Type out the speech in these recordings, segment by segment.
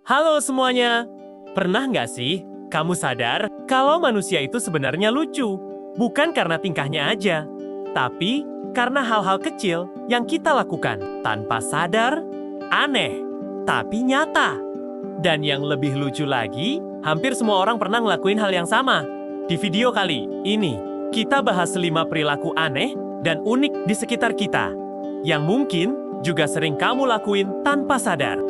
Halo semuanya, pernah nggak sih kamu sadar kalau manusia itu sebenarnya lucu? Bukan karena tingkahnya aja, tapi karena hal-hal kecil yang kita lakukan tanpa sadar, aneh, tapi nyata. Dan yang lebih lucu lagi, hampir semua orang pernah ngelakuin hal yang sama. Di video kali ini, kita bahas 5 perilaku aneh dan unik di sekitar kita, yang mungkin juga sering kamu lakuin tanpa sadar.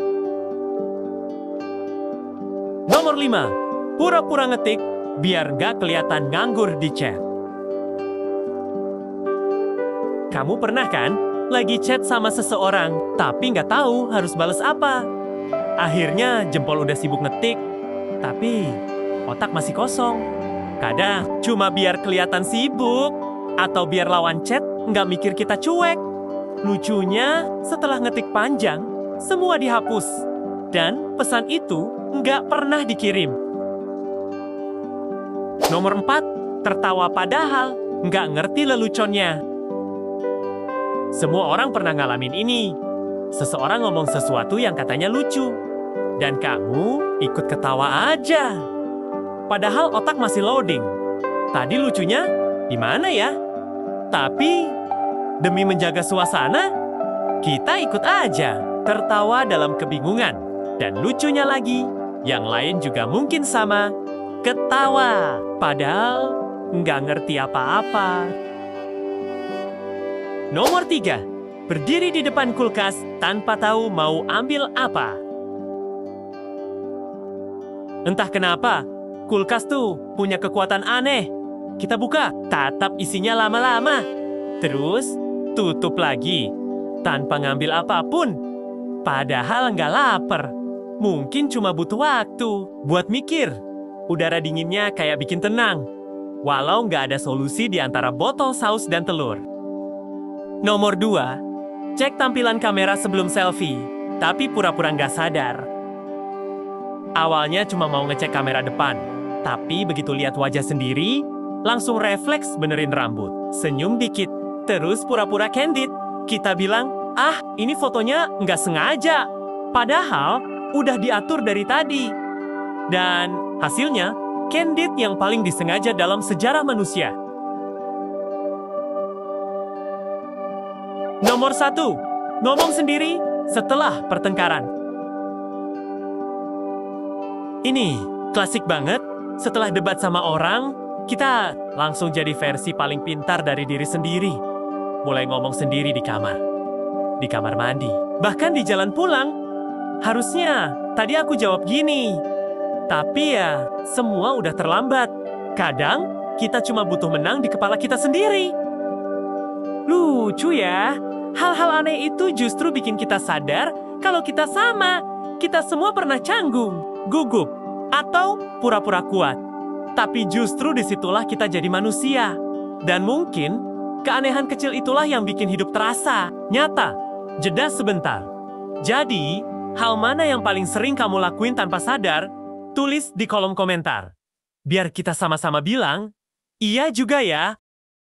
Nomor 5, pura-pura ngetik biar nggak kelihatan nganggur di chat. Kamu pernah kan lagi chat sama seseorang, tapi nggak tahu harus balas apa? Akhirnya jempol udah sibuk ngetik, tapi otak masih kosong. Kadang cuma biar kelihatan sibuk, atau biar lawan chat nggak mikir kita cuek. Lucunya, setelah ngetik panjang, semua dihapus. Dan pesan itu nggak pernah dikirim. Nomor 4, tertawa padahal nggak ngerti leluconnya. Semua orang pernah ngalamin ini. Seseorang ngomong sesuatu yang katanya lucu, dan kamu ikut ketawa aja. Padahal otak masih loading. Tadi lucunya di mana ya? Tapi demi menjaga suasana, kita ikut aja, tertawa dalam kebingungan. Dan lucunya lagi, yang lain juga mungkin sama, ketawa, padahal nggak ngerti apa-apa. Nomor 3, berdiri di depan kulkas tanpa tahu mau ambil apa. Entah kenapa, kulkas tuh punya kekuatan aneh. Kita buka, tatap isinya lama-lama. Terus, tutup lagi, tanpa ngambil apapun. Padahal nggak lapar. Mungkin cuma butuh waktu buat mikir. Udara dinginnya kayak bikin tenang, walau nggak ada solusi di antara botol saus dan telur. Nomor 2, cek tampilan kamera sebelum selfie, tapi pura-pura nggak sadar. Awalnya cuma mau ngecek kamera depan, tapi begitu lihat wajah sendiri, langsung refleks benerin rambut, senyum dikit, terus pura-pura candid. Kita bilang, ah ini fotonya nggak sengaja. Padahal udah diatur dari tadi. Dan hasilnya, candid yang paling disengaja dalam sejarah manusia. Nomor 1, ngomong sendiri setelah pertengkaran. Ini klasik banget, setelah debat sama orang, kita langsung jadi versi paling pintar dari diri sendiri. Mulai ngomong sendiri di kamar mandi, bahkan di jalan pulang. Harusnya tadi aku jawab gini, tapi ya semua udah terlambat. Kadang kita cuma butuh menang di kepala kita sendiri. Lucu ya, hal-hal aneh itu justru bikin kita sadar kalau kita sama. Kita semua pernah canggung, gugup, atau pura-pura kuat. Tapi justru disitulah kita jadi manusia. Dan mungkin keanehan kecil itulah yang bikin hidup terasa nyata. Jeda sebentar. Jadi, hal mana yang paling sering kamu lakuin tanpa sadar? Tulis di kolom komentar. Biar kita sama-sama bilang, iya juga ya.